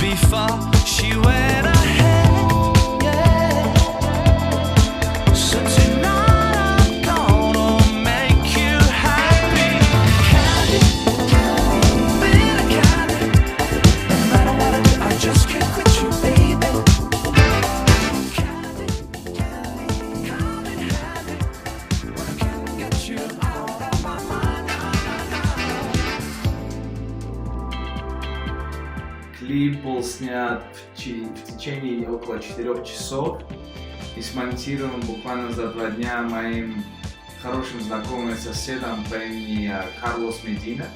before she went ahead. Yeah. So tonight I'm gonna make you happy. Candy, candy, bitter candy. No matter what I do, I just can't quit you, baby. Candy, candy, come and have it. When I can't get you out of my mind. Клип был снят в течение около 4 часов и смонтирован буквально за 2 дня моим хорошим знакомым соседом по имени Карлос Медина.